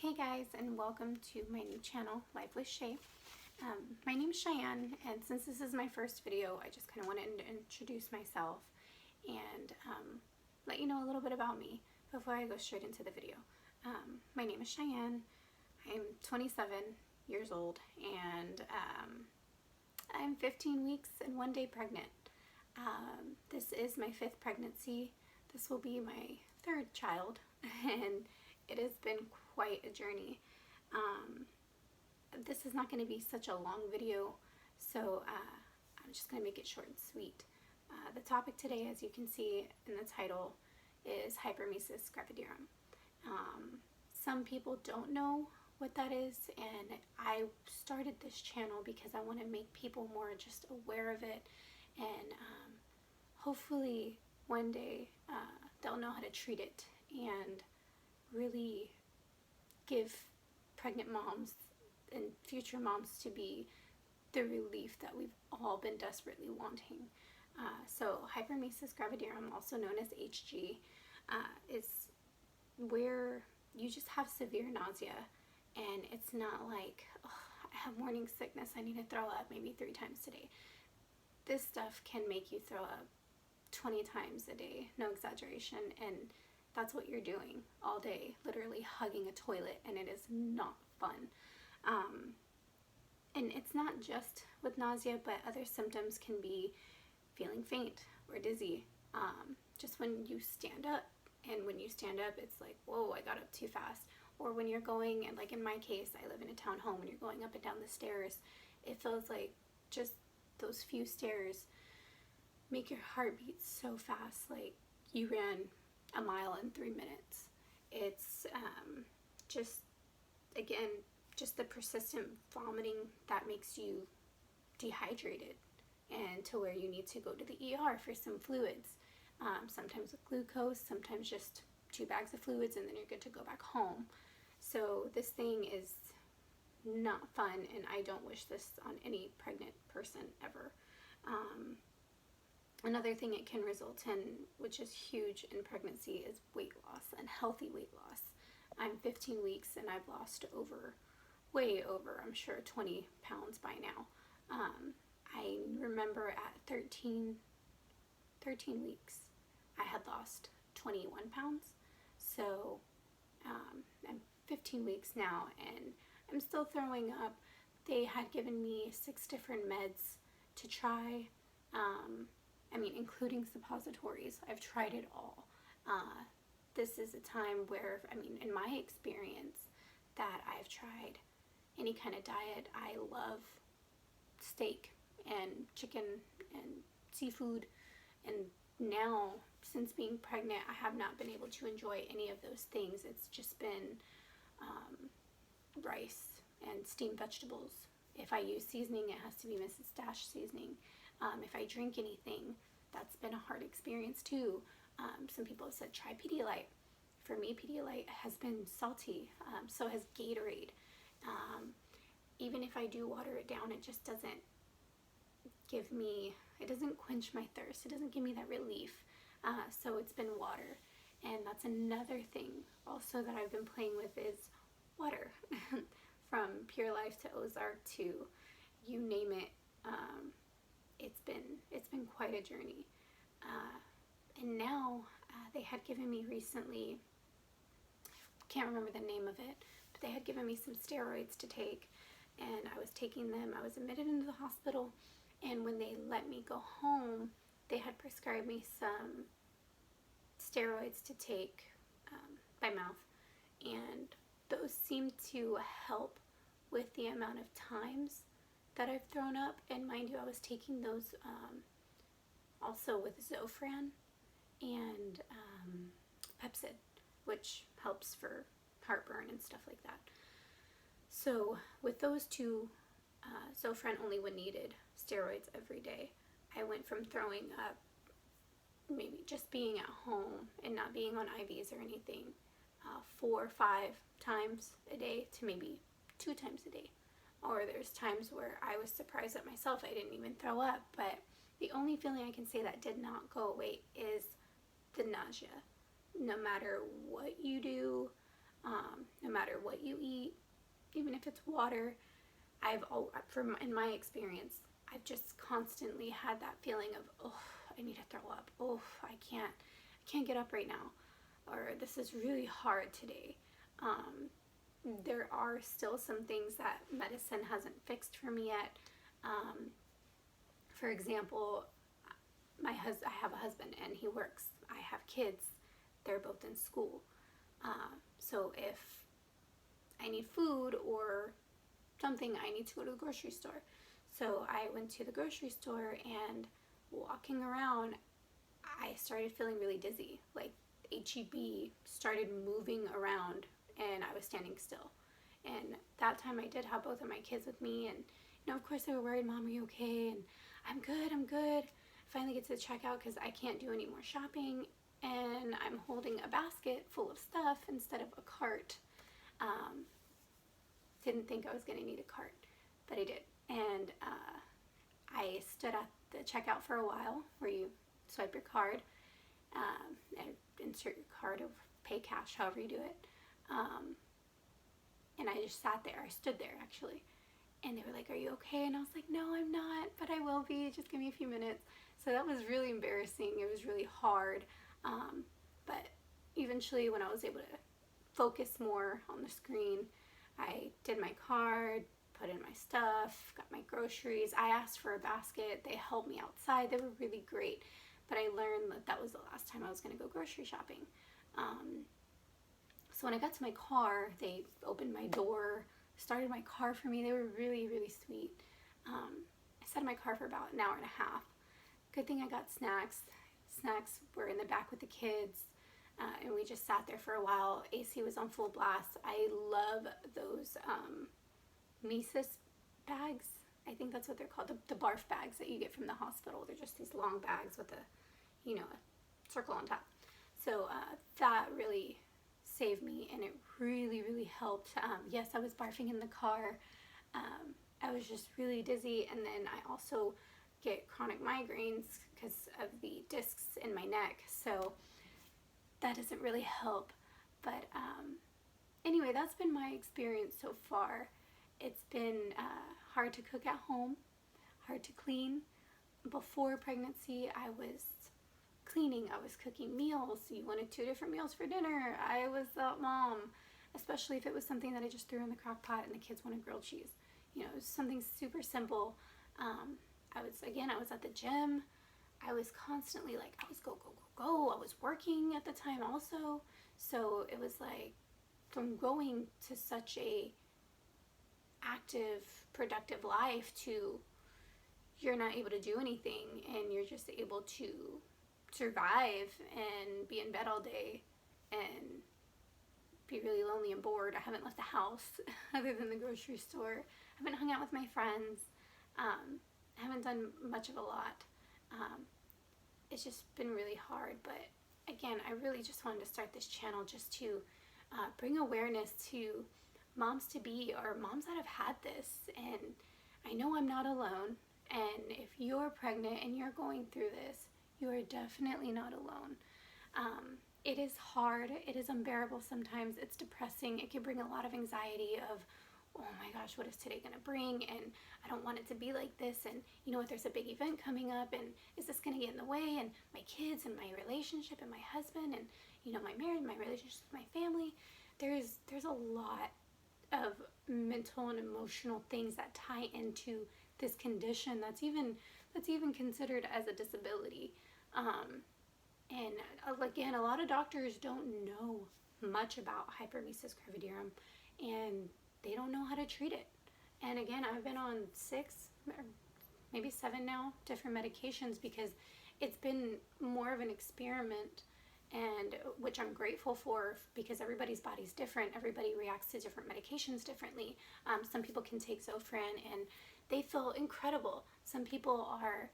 Hey guys, and welcome to my new channel, Life with Shay. My name's Cheyenne, and since this is my first video, I just kind of wanted to introduce myself and let you know a little bit about me before I go straight into the video. My name is Cheyenne. I'm 27 years old, and I'm 15 weeks and 1 day pregnant. This is my 5th pregnancy. This will be my 3rd child, and it has been quite a journey. This is not going to be such a long video, so I'm just going to make it short and sweet. The topic today, as you can see in the title, is Hypermesis Gravidarum. Some people don't know what that is, and I started this channel because I want to make people more just aware of it, and hopefully one day they'll know how to treat it and really give pregnant moms and future moms to be the relief that we've all been desperately wanting. So Hypermesis Gravidarum, also known as HG, is where you just have severe nausea, and it's not like, oh, I have morning sickness, I need to throw up maybe 3 times a day. This stuff can make you throw up 20 times a day, no exaggeration, and that's what you're doing all day, literally hugging a toilet, and it is not fun. And it's not just with nausea, but other symptoms can be feeling faint or dizzy, just when you stand up, and when you stand up it's like, whoa, I got up too fast. Or when you're going, and like in my case, I live in a townhome, when you're going up and down the stairs, it feels like just those few stairs make your heart beat so fast, like you ran a mile in 3 minutes. It's just, again, just the persistent vomiting that makes you dehydrated and to where you need to go to the ER for some fluids, sometimes with glucose, sometimes just 2 bags of fluids, and then you're good to go back home. So this thing is not fun, and I don't wish this on any pregnant person ever. Another thing it can result in, which is huge in pregnancy, is weight loss, and healthy weight loss. I'm 15 weeks and I've lost way over, I'm sure, 20 pounds by now. I remember at 13 weeks, I had lost 21 pounds. So I'm 15 weeks now and I'm still throwing up. They had given me 6 different meds to try. I mean, including suppositories. I've tried it all. This is a time where, I mean, in my experience, that I've tried any kind of diet. I love steak and chicken and seafood, and now, since being pregnant, I have not been able to enjoy any of those things. It's just been rice and steamed vegetables. If I use seasoning, it has to be Mrs. Dash seasoning. If I drink anything, that's been a hard experience too. Some people have said try Pedialyte. For me, Pedialyte has been salty, so has Gatorade. Even if I do water it down, it just doesn't give me, it doesn't quench my thirst. It doesn't give me that relief. So it's been water. And that's another thing also that I've been playing with is water. From Pure Life to Ozark to you name it. It's been quite a journey, and now they had given me recently, can't remember the name of it, but they had given me some steroids to take, and I was taking them. I was admitted into the hospital, and when they let me go home, they had prescribed me some steroids to take by mouth, and those seemed to help with the amount of times that I've thrown up. And mind you, I was taking those also with Zofran and Pepsid, which helps for heartburn and stuff like that. So with those 2, Zofran only when needed, steroids every day, I went from throwing up, maybe just being at home and not being on IVs or anything, 4 or 5 times a day to maybe 2 times a day. Or there's times where I was surprised at myself, I didn't even throw up. But the only feeling I can say that did not go away is the nausea. No matter what you do, no matter what you eat, even if it's water, in my experience, I've just constantly had that feeling of, oh, I need to throw up. Oh, I can't get up right now. Or this is really hard today. There are still some things that medicine hasn't fixed for me yet. For example, I have a husband and he works. I have kids. They're both in school. So if I need food or something, I need to go to the grocery store. So I went to the grocery store, and walking around, I started feeling really dizzy. Like HEB started moving around and I was standing still. And that time I did have both of my kids with me, and of course they were worried, Mom, are you okay? And I'm good. Finally get to the checkout because I can't do any more shopping, and I'm holding a basket full of stuff instead of a cart. Didn't think I was going to need a cart, but I did. And I stood at the checkout for a while, where you swipe your card, and insert your card or pay cash, however you do it. And I just sat there. I stood there, actually. And they were like, are you okay? And I was like, no, I'm not, but I will be. Just give me a few minutes. So that was really embarrassing. It was really hard. But eventually, when I was able to focus more on the screen, I did my card, put in my stuff, got my groceries. I asked for a basket. They helped me outside. They were really great. But I learned that that was the last time I was going to go grocery shopping. So when I got to my car, they opened my door, started my car for me. They were really, really sweet. I sat in my car for about an hour and a half. Good thing I got snacks. Snacks were in the back with the kids, and we just sat there for a while. AC was on full blast. I love those Mesis bags. I think that's what they're called, the barf bags that you get from the hospital. They're just these long bags with a circle on top. So that really saved me, and it really, really helped. Yes, I was barfing in the car. I was just really dizzy, and then I also get chronic migraines because of the discs in my neck, so that doesn't really help. But anyway, that's been my experience so far. It's been hard to cook at home, hard to clean. Before pregnancy, I was cleaning, I was cooking meals. You wanted 2 different meals for dinner. I was that mom, especially if it was something that I just threw in the crock pot and the kids wanted grilled cheese. It was something super simple. I was at the gym. I was constantly like, I was go. I was working at the time also. So it was like, from going to such a active, productive life to you're not able to do anything and you're just able to survive and be in bed all day and be really lonely and bored. I haven't left the house other than the grocery store. I haven't hung out with my friends. I haven't done much of a lot. It's just been really hard, but again, I really just wanted to start this channel just to bring awareness to moms-to-be or moms that have had this. And I know I'm not alone, and if you're pregnant and you're going through this, you are definitely not alone. It is hard. It is unbearable sometimes. It's depressing. It can bring a lot of anxiety of, oh my gosh, what is today going to bring? And I don't want it to be like this. And you know what, there's a big event coming up, and is this going to get in the way? And my kids and my relationship and my husband and, my marriage, my relationship with my family. There's a lot of mental and emotional things that tie into this condition that's even considered as a disability. And again, a lot of doctors don't know much about Hypermesis gravidarum, and they don't know how to treat it. And again, I've been on 6 or maybe 7 now different medications because it's been more of an experiment, and which I'm grateful for because everybody's body's different. Everybody reacts to different medications differently. Some people can take Zofran and they feel incredible. Some people are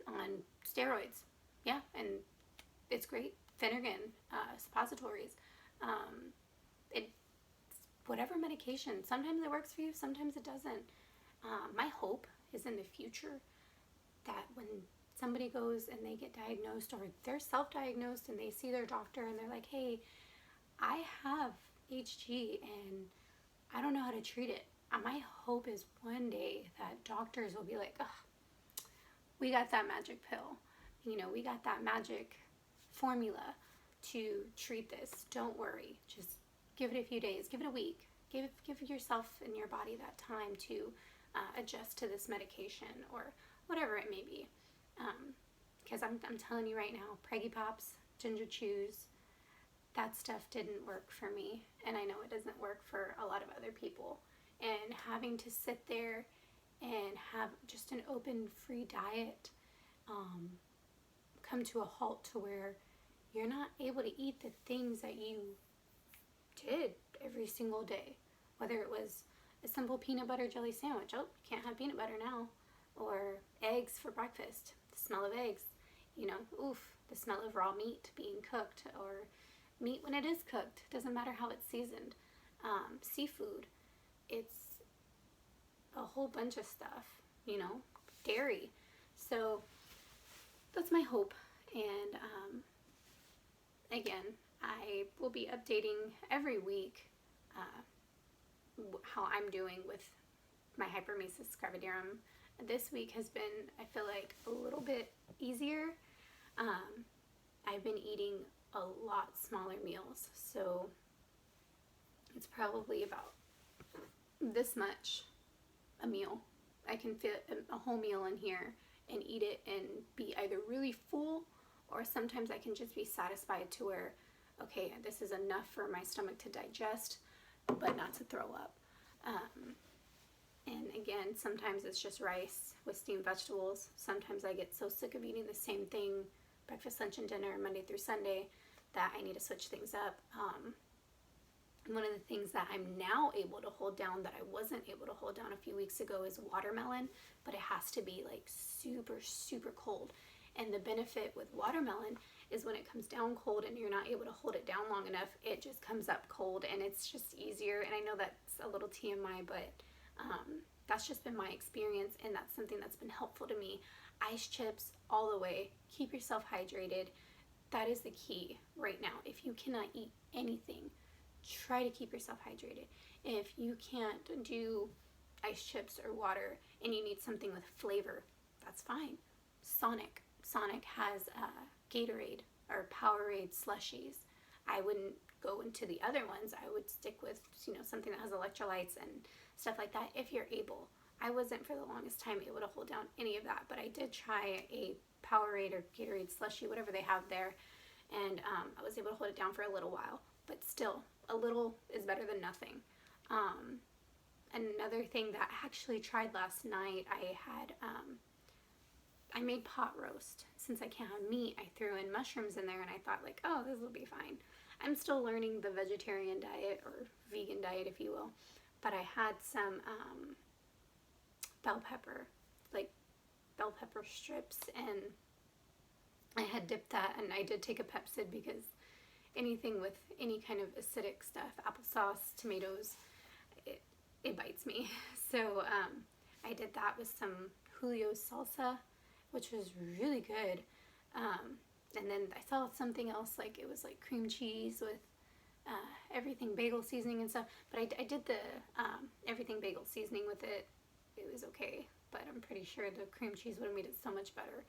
on steroids, yeah, and it's great. Phenergan, suppositories, whatever medication. Sometimes it works for you, sometimes it doesn't. My hope is in the future that when somebody goes and they get diagnosed, or they're self-diagnosed and they see their doctor and they're like, hey, I have HG and I don't know how to treat it. My hope is one day that doctors will be like, oh, we got that magic pill. You know, we got that magic formula to treat this. Don't worry. Just give it a few days, give it a week. Give yourself and your body that time to adjust to this medication or whatever it may be. Because I'm telling you right now, Preggy Pops, Ginger Chews, that stuff didn't work for me. And I know it doesn't work for a lot of other people. And having to sit there and have just an open, free diet come to a halt to where you're not able to eat the things that you did every single day. Whether it was a simple peanut butter jelly sandwich. Oh, you can't have peanut butter now. Or eggs for breakfast. The smell of eggs. You know, oof, the smell of raw meat being cooked. Or meat when it is cooked. Doesn't matter how it's seasoned. Seafood. It's a whole bunch of stuff. You know, dairy. So that's my hope. And again, I will be updating every week how I'm doing with my Hypermesis Gravidarum. This week has been, I feel like, a little bit easier. I've been eating a lot smaller meals, so it's probably about this much a meal. I can fit a whole meal in here and eat it and be either really full, or sometimes I can just be satisfied to where, okay, this is enough for my stomach to digest, but not to throw up. And again, sometimes it's just rice with steamed vegetables. Sometimes I get so sick of eating the same thing, breakfast, lunch, and dinner, Monday through Sunday, that I need to switch things up. One of the things that I'm now able to hold down that I wasn't able to hold down a few weeks ago is watermelon, but it has to be like super, super cold. And the benefit with watermelon is when it comes down cold and you're not able to hold it down long enough, it just comes up cold and it's just easier. And I know that's a little TMI, but that's just been my experience, and that's something that's been helpful to me. Ice chips all the way. Keep yourself hydrated. That is the key right now. If you cannot eat anything, try to keep yourself hydrated. If you can't do ice chips or water and you need something with flavor, that's fine. Sonic has Gatorade or Powerade slushies. I wouldn't go into the other ones. I would stick with, you know, something that has electrolytes and stuff like that if you're able. I wasn't for the longest time able to hold down any of that, but I did try a Powerade or Gatorade slushie, whatever they have there, and I was able to hold it down for a little while. But still, a little is better than nothing. Another thing that I actually tried last night, I made pot roast. Since I can't have meat, I threw in mushrooms in there, and I thought, like, oh, this will be fine. I'm still learning the vegetarian diet, or vegan diet, if you will. But I had some bell pepper strips, and I had dipped that, and I did take a Pepsid because anything with any kind of acidic stuff, applesauce, tomatoes, it bites me. So I did that with some Julio's salsa, which was really good. And then I saw something else, like it was like cream cheese with everything bagel seasoning and stuff. But I did the everything bagel seasoning with it. It was okay, but I'm pretty sure the cream cheese would have made it so much better.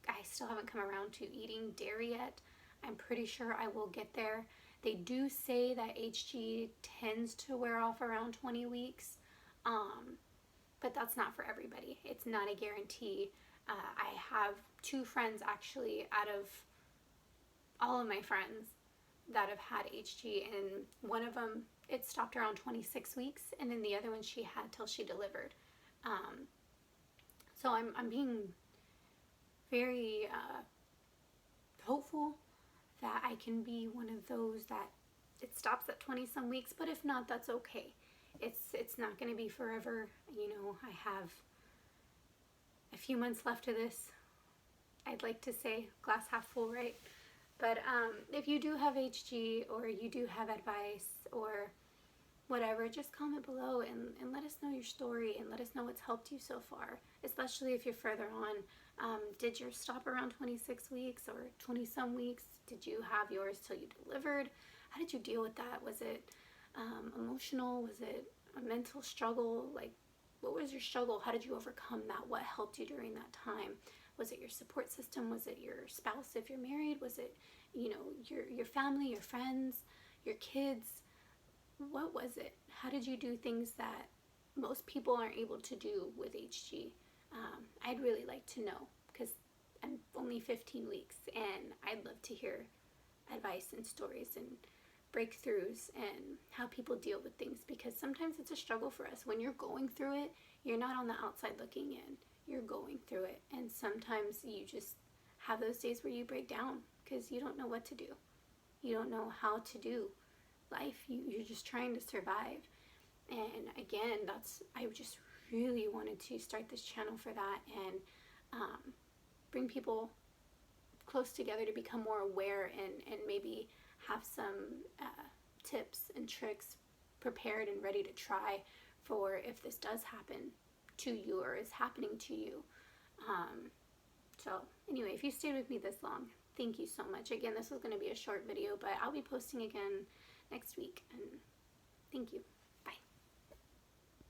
I still haven't come around to eating dairy yet. I'm pretty sure I will get there. They do say that HG tends to wear off around 20 weeks, but that's not for everybody. It's not a guarantee. I have 2 friends actually out of all of my friends that have had HG, and one of them, it stopped around 26 weeks, and then the other one she had till she delivered. So I'm being very hopeful that I can be one of those that it stops at 20 some weeks, but if not, that's okay. It's not going to be forever. You know, I have a few months left of this. I'd like to say glass half full, right? But if you do have HG, or you do have advice or whatever, just comment below and let us know your story and let us know what's helped you so far, especially if you're further on. Did yours stop around 26 weeks or 20 some weeks? Did you have yours till you delivered? How did you deal with that? Was it emotional? Was it a mental struggle? Like, what was your struggle? How did you overcome that? What helped you during that time? Was it your support system? Was it your spouse if you're married? Was it, you know, your family, your friends, your kids? What was it? How did you do things that most people aren't able to do with HG? I'd really like to know, because I'm only 15 weeks and I'd love to hear advice and stories and breakthroughs and how people deal with things, because sometimes it's a struggle for us. When you're going through it, you're not on the outside looking in. You're going through it, and sometimes you just have those days where you break down because you don't know what to do. You don't know how to do life. You're just trying to survive. And again, I just really wanted to start this channel for that, and bring people close together to become more aware, and maybe have some tips and tricks prepared and ready to try for if this does happen to you or is happening to you. So anyway, if you stayed with me this long, thank you so much. Again, this was going to be a short video, but I'll be posting again next week, and thank you.